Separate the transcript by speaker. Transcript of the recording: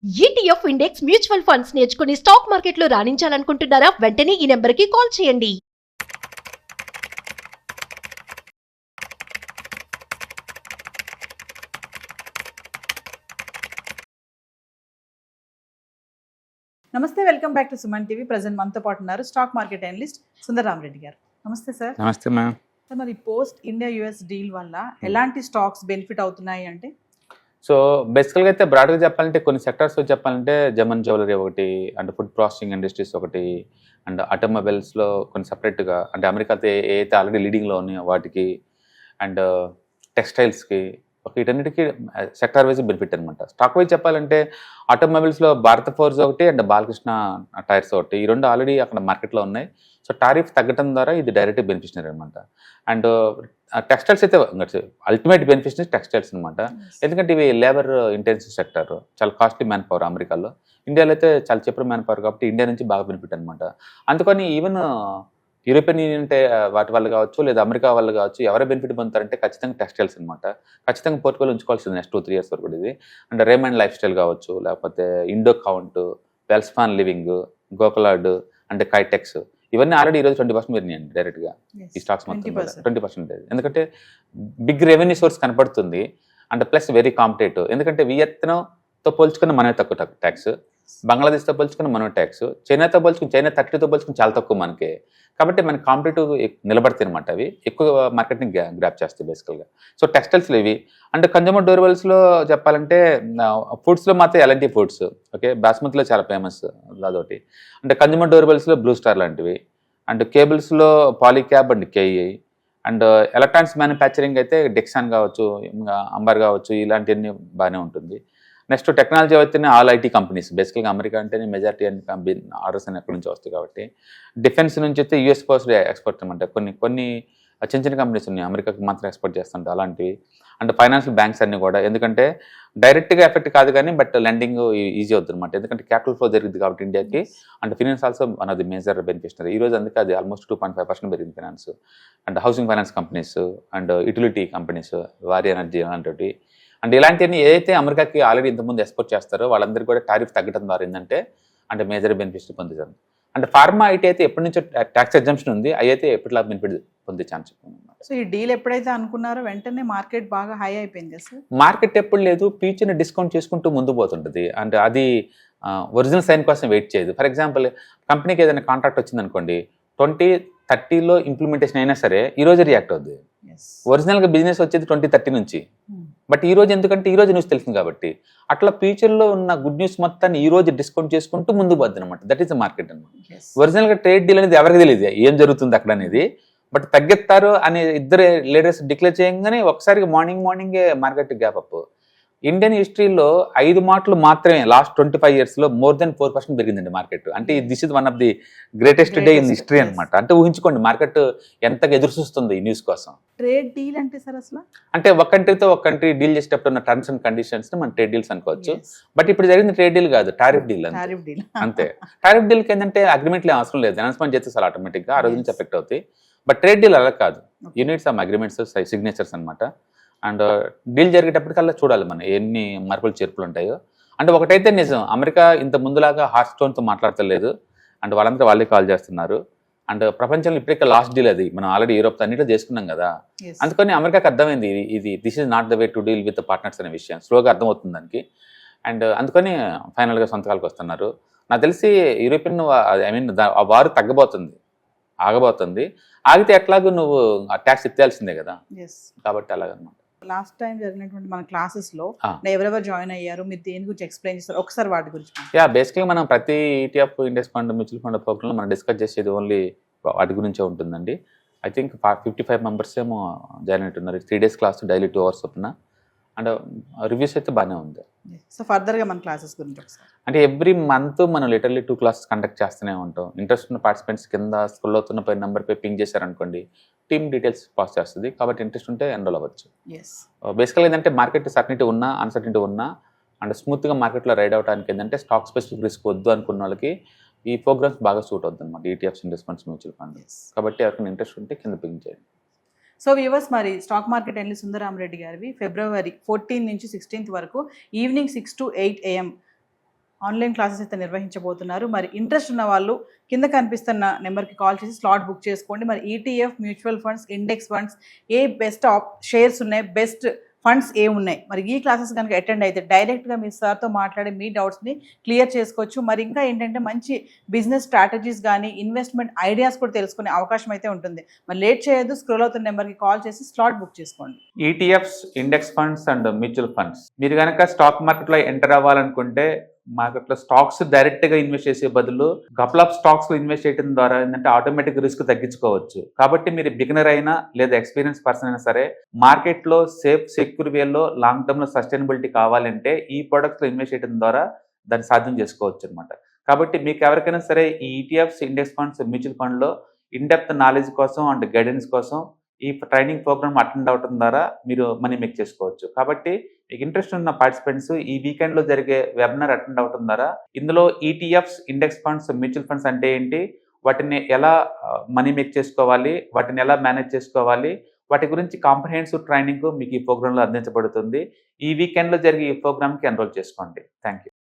Speaker 1: ETF index mutual funds నేర్చుకుని stock మార్కెట్లో రాణించాలనుకుంటున్నారా? వెంటనే ఈ నెంబర్కి కాల్ చేయండి.
Speaker 2: నమస్తే, welcome back to Suman TV. Present మనతో పాటు ఉన్నారు స్టాక్ మార్కెట్ అనలిస్ట్ సుందరరామరెడ్డి గారు. నమస్తే సార్.
Speaker 3: నమస్తే మ్యామ్.
Speaker 2: సార్, మరి పోస్ట్ ఇండియా యుఎస్ డీల్ వల్ల ఎలాంటి స్టాక్స్ బెనిఫిట్ అవుతున్నాయి అంటే?
Speaker 3: సో బేసికల్గా అయితే బ్రాడ్గా చెప్పాలంటే కొన్ని సెక్టర్స్ చెప్పాలంటే జమన్ జ్యువెలరీ ఒకటి, అండ్ ఫుడ్ ప్రాసెసింగ్ ఇండస్ట్రీస్ ఒకటి, అండ్ ఆటోమొబైల్స్లో కొన్ని సపరేట్గా అంటే అమెరికాతో అయితే ఆల్రెడీ లీడింగ్లో ఉన్నాయో వాటికి, అండ్ టెక్స్టైల్స్కి వీటన్నిటికీ సెక్టార్ వైజ్ బెనిఫిట్ అనమాట. స్టాక్ వైజ్ చెప్పాలంటే ఆటోమొబైల్స్లో భారత్ ఫోర్స్ ఒకటి అండ్ బాలకృష్ణ టైర్స్ ఒకటి, ఈ రెండు ఆల్రెడీ అక్కడ మార్కెట్లో ఉన్నాయి. సో టారిఫ్ తగ్గడం ద్వారా ఇది డైరెక్ట్ బెనిఫిషనరీ అనమాట. అండ్ టెక్స్టైల్స్ అయితే అల్టిమేట్ బెనిఫిషనరీ టెక్స్టైల్స్ అనమాట. ఎందుకంటే ఇవి లేబర్ ఇంటెన్సివ్ సెక్టర్, చాలా కాస్ట్లీ మ్యాన్ పవర్ అమెరికాలో. ఇండియాలో అయితే చాలా చీపర్ మ్యాన్ పవర్ కాబట్టి ఇండియా నుంచి బాగా బెనిఫిట్ అనమాట. అందుకని ఈవెన్ యూరోపియన్ యూనియన్ అంటే వాటి వాళ్ళు కావచ్చు, లేదా అమెరికా వాళ్ళు కావచ్చు, ఎవరు బెనిఫిట్ పొందుతారంటే ఖచ్చితంగా టెక్స్టైల్స్ అనమాట. ఖచ్చితంగా పోర్ట్ఫోలియో ఉంచుకోవాల్సింది నెక్స్ట్ 2-3 years వరకు ఇది. అండ్ రేమండ్ లైఫ్ స్టైల్ కావచ్చు, లేకపోతే Indo Count, Welspun living, Gokaldas and Kitex, ఇవన్నీ ఆల్రెడీ ఈరోజు 20% పెరిగినాయండి డైరెక్ట్గా ఈ స్టాక్స్ మొత్తం 20%. ఎందుకంటే బిగ్ రెవెన్యూ సోర్స్ కనపడుతుంది అండ్ ప్లస్ వెరీ కాంపిటేటివ్. ఎందుకంటే వియత్నంతో పోల్చుకున్న మనమే తక్కువ ట్యాక్స్, బంగ్లాదేశ్తో పోల్చుకున్న మనం ట్యాక్స్, చైనాతో పోల్చుకుని చైనా 30తో పోల్చుకుని చాలా తక్కువ మనకి. కాబట్టి మనకి కాంపిటేటివ్ నిలబడతాయి అనమాట. అవి ఎక్కువ మార్కెట్ని గ్రాప్ చేస్తాయి బేసికల్గా. సో టెక్స్టైల్స్లో ఇవి. అండ్ కన్జ్యూమర్ డ్యూరబుల్స్లో చెప్పాలంటే ఫుడ్స్లో మాత్రం ఎలాంటి ఫుడ్స్ ఓకే, బాస్మతిలో చాలా ఫేమస్ అదొకటి. అంటే కన్జ్యూమర్ డ్యూరబుల్స్లో బ్లూ స్టార్ లాంటివి, అండ్ కేబుల్స్లో Polycab and KEI, and electronics manufacturing అయితే డెక్సాన్ కావచ్చు, అంబర్ కావచ్చు, ఇలాంటివన్నీ బాగానే ఉంటుంది. నెక్స్ట్ టెక్నాలజీ అయితేనే ఆల్ ఐటీ కంపెనీస్. బేసికల్గా అమెరికా అంటేనే మెజారిటీ అన్ని ఆర్డర్స్ అన్ని ఎక్కడి నుంచి వస్తాయి కాబట్టి. డిఫెన్స్ నుంచి అయితే యూఎస్ పోస్ట్ ఎక్స్పోర్ట్ అనమాట. కొన్ని చిన్న చిన్న కంపెనీస్ ఉన్నాయి అమెరికాకి మాత్రం ఎక్స్పోర్ట్ చేస్తుంటాయి అలాంటివి. అండ్ ఫైనాన్షియల్ బ్యాంక్స్ అన్నీ కూడా, ఎందుకంటే డైరెక్ట్గా ఎఫెక్ట్ కాదు కానీ బట్ లెండింగ్ ఈజీ అవుతుంది అనమాట. ఎందుకంటే క్యాపిటల్ ఫ్లో జరిగింది కాబట్టి ఇండియాకి. And finance also one of the major beneficiary. ఈ రోజు అందుకే అది ఆల్మోస్ట్ 2.5% పెరిగింది finance. And housing finance companies and utility companies, వారి ఎనర్జీ అలాంటివి. అండ్ ఇలాంటివన్నీ ఏదైతే అమెరికాకి ఆల్రెడీ ఇంతకుముందు ఎక్స్పోర్ట్ చేస్తారో వాళ్ళందరికీ కూడా టారిఫ్ తగ్గడం ద్వారా ఏంటంటే అంటే మేజర్ బెనిఫిట్స్ పొందుతారు. అంటే ఫార్మా ఐటీ అయితే ఎప్పటి నుంచో ట్యాక్స్ ఎగ్జంప్షన్ ఉంది, అవి అయితే ఎప్పటిలా బెనిఫిట్ పొందే ఛాన్స్ ఉంది.
Speaker 2: సో ఈ డీల్ ఎప్పుడైతే అనుకున్నారో వెంటనే మార్కెట్ బాగా హై అయిపోయింది కదా సార్?
Speaker 3: మార్కెట్ ఎప్పుడు లేదు, ఫ్యూచర్ని డిస్కౌంట్ చేసుకుంటూ ముందు పోతుంటుంది. అంటే అది ఒరిజినల్ సైన్ కోసం వెయిట్ చేయదు. ఫర్ ఎగ్జాంపుల్ కంపెనీకి ఏదైనా కాంట్రాక్ట్ వచ్చింది అనుకోండి, 2030లో ఇంప్లిమెంటేషన్ అయినా సరే ఈ రోజు రియాక్ట్ అవుద్ది. ఒరిజినల్గా బిజినెస్ వచ్చేది 2030 నుంచి. బట్ ఈ రోజు ఎందుకంటే ఈ రోజు న్యూస్ తెలిసింది కాబట్టి అట్లా ఫ్యూచర్లో ఉన్న గుడ్ న్యూస్ మొత్తాన్ని ఈ రోజు డిస్కౌంట్ చేసుకుంటూ ముందు పోద్ది అనమాట. దట్ ఈస్ ద మార్కెట్ అనమాట. ఒరిజినల్గా ట్రేడ్ డీల్ అనేది ఎవరికి తెలియదు ఏం జరుగుతుంది అక్కడ అనేది. బట్ తగ్గెత్తారు అనే ఇద్దరు లీడర్స్ డిక్లేర్ చేయగానే ఒకసారి మార్నింగే మార్కెట్ గ్యాప్ అప్. ఇండియన్ హిస్టరీలో 5 మాటలు మాత్రమే లాస్ట్ 25 yearsలో మోర్ దెన్ 4% పెరిగిందండి మార్కెట్. అంటే this is one of the greatest day in history అనమాట. అంటే ఊహించుకోండి మార్కెట్ ఎంతగా ఎదురు చూస్తుంది ఈ న్యూస్ కోసం.
Speaker 2: ట్రేడ్ డీల్ అంటే సార్ అసలు
Speaker 3: అంటే ఒక కంట్రీతో ఒక కంట్రీ డీల్ చేసేటప్పుడు ఉన్న టర్మ్స్ అండ్ కండిషన్స్ మనం ట్రేడ్ డీల్స్ అనుకోవచ్చు. బట్ ఇప్పుడు జరిగింది ట్రేడ్ డీల్ కాదు, టారిఫ్ డీల్ అంతే. టారిఫ్ డీల్కి ఏంటంటే అగ్రిమెంట్లు అవసరం లేదు, అనౌన్స్మెంట్ చేస్తే చాలా ఆటోమేటిక్గా ఆ రోజు నుంచి ఎఫెక్ట్ అవుతాయి. బట్ ట్రేడ్ డీల్ అలా కాదు, యూనిట్ సమ్ అగ్రిమెంట్స్ సిగ్నేచర్స్ అనమాట. అండ్ డీల్ జరిగేటప్పటికల్లా చూడాలి మనం ఎన్ని మార్పులు చేర్పులు ఉంటాయో. అంటే ఒకటైతే నిజం, అమెరికా ఇంత ముందులాగా హార్ట్ స్టోన్తో మాట్లాడతలేదు. అండ్ వాళ్ళంతా వాళ్ళే కాల్ చేస్తున్నారు. అండ్ ప్రపంచంలో ఇప్పటికే లాస్ట్ డీల్ అది, మనం ఆల్రెడీ యూరోప్ అన్నిటిలో చేసుకున్నాం కదా. అందుకని అమెరికాకి అర్థమైంది ఇది this is not the way to deal with partners అనే విషయం స్లోగా అర్థమవుతుంది దానికి. అండ్ అందుకని ఫైనల్గా సొంతకాలకు వస్తున్నారు. నాకు తెలిసి యూరోపియన్ ఆ వారు తగ్గబోతుంది, ఆగబోతుంది. ఆగితే ఎట్లాగో నువ్వు ఆ ట్యాక్స్ ఎత్తాల్సిందే కదా, కాబట్టి అలాగనమాట.
Speaker 2: లాస్ట్ టైం జరిగినటువంటి మన క్లాసెస్ లో ఎవరెవరు జాయిన్ అయ్యారు, మీరు దేని గురించి ఎక్స్ప్లెయిన్ చేస్తారు ఒకసారి వాటి గురించి?
Speaker 3: బేసిక్గా మనం ప్రతి ETF index fund mutual fund ప్రోగ్రాంలో మనం డిస్కస్ చేసేది ఓన్లీ వాటి గురించే ఉంటుందండి. ఐ థింక్ 55 members ఏమో జాయిన్ అవుతున్నారు. 3 days క్లాస్ డైలీ 2 hours చొప్పున. అండ్ రివ్యూస్ అయితే బాగానే ఉంది.
Speaker 2: సో ఫర్దర్గా మన క్లాసెస్ గురించి ఒకసారి
Speaker 3: అంటే ఎవ్రీ మంత్ మనం లిటర్లీ 2 classes కండక్ట్ చేస్తూనే ఉంటాం. ఇంట్రెస్ట్ ఉన్న పార్టిసిపెంట్స్ కింద స్కూల్ అవుతున్న నెంబర్పై పింగ్ చేశారనుకోండి, టీమ్ డీటెయిల్స్ పాస్ చేస్తుంది. కాబట్టి ఇంట్రెస్ట్ ఉంటే ఎన్రోల్ అవ్వచ్చు. బేసికల్గా ఏంటంటే మార్కెట్ సర్టనిటీ ఉన్నా అన్సర్టనిటీ ఉన్నా అండ్ స్మూత్గా మార్కెట్లో రైడ్ అవడానికి ఏంటంటే స్టాక్ స్పెసిఫిక్ రిస్క్ వద్దు అనుకున్న వాళ్ళకి ఈ ప్రోగ్రామ్స్ బాగా సూట్ అవుతుంది అనమాట. ETFs index funds mutual fund. కాబట్టి ఎవరికైనా ఇంట్రెస్ట్ ఉంటే కింద పింగ్ చేయండి.
Speaker 2: సో వ్యూవర్స్, మరి స్టాక్ మార్కెట్ అనలిస్ట్ సుందరరామరెడ్డి గారివి February 14 నుంచి 16 వరకు evening 6 to 8 AM online classes అయితే నిర్వహించబోతున్నారు. మరి ఇంట్రెస్ట్ ఉన్న వాళ్ళు కింద కనిపిస్తున్న నెంబర్కి కాల్ చేసి స్లాట్ బుక్ చేసుకోండి. మరి ETF, mutual funds, index funds, ఏ బెస్ట్ షేర్స్ ఉన్నాయి, బెస్ట్ ఫండ్స్ ఏమున్నాయి, మరి ఈ క్లాసెస్ కనుక అటెండ్ అయితే డైరెక్ట్గా మీ సార్తో మాట్లాడి మీ డౌట్స్ని క్లియర్ చేసుకోవచ్చు. మరి ఇంకా ఏంటంటే మంచి బిజినెస్ స్ట్రాటజీస్ కానీ ఇన్వెస్ట్మెంట్ ఐడియాస్ కూడా తెలుసుకునే అవకాశం అయితే ఉంటుంది. మరి లేట్ చేయొద్దు, స్క్రోల్ అవుతున్న నెంబర్కి కాల్ చేసి స్లాట్ బుక్ చేసుకోండి.
Speaker 3: ETFs, index funds and mutual funds, మీరు కనుక స్టాక్ మార్కెట్లో ఎంటర్ అవ్వాలనుకుంటే మార్కెట్లో స్టాక్స్ డైరెక్ట్గా ఇన్వెస్ట్ చేసే బదులు కపుల్ ఆఫ్ స్టాక్స్ ఇన్వెస్ట్ చేయడం ద్వారా ఏంటంటే ఆటోమేటిక్ రిస్క్ తగ్గించుకోవచ్చు. కాబట్టి మీరు బిగినర్ అయినా లేదా ఎక్స్పీరియన్స్ పర్సన్ అయినా సరే మార్కెట్లో సేఫ్ సెక్యూర్ వేలో లాంగ్ టర్మ్లో సస్టైనబిలిటీ కావాలంటే ఈ ప్రొడక్ట్స్లో ఇన్వెస్ట్ చేయడం ద్వారా దాన్ని సాధ్యం చేసుకోవచ్చు అనమాట. కాబట్టి మీకు ఎవరికైనా సరే ఈ ఈటీఎఫ్స్, ఇండెక్స్ ఫండ్స్, మ్యూచువల్ ఫండ్లో ఇన్డెప్త్ నాలెడ్జ్ కోసం అండ్ గైడెన్స్ కోసం ఈ ట్రైనింగ్ ప్రోగ్రామ్ అటెండ్ అవడం ద్వారా మీరు మనీ మేక్ చేసుకోవచ్చు. కాబట్టి మీకు ఇంట్రెస్ట్ ఉన్న పార్టిసిపెంట్స్ ఈ వీకెండ్లో జరిగే వెబినార్ అటెండ్ అవడం ద్వారా ఇందులో ETFs, index funds, mutual funds అంటే ఏంటి, వాటిని ఎలా మనీ మేక్ చేసుకోవాలి, వాటిని ఎలా మేనేజ్ చేసుకోవాలి, వాటి గురించి కాంప్రహెన్సివ్ ట్రైనింగ్ మీకు ఈ ప్రోగ్రాంలో అందించబడుతుంది. ఈ వీకెండ్లో జరిగే ఈ ప్రోగ్రామ్కి ఎన్రోల్ చేసుకోండి. Thank you.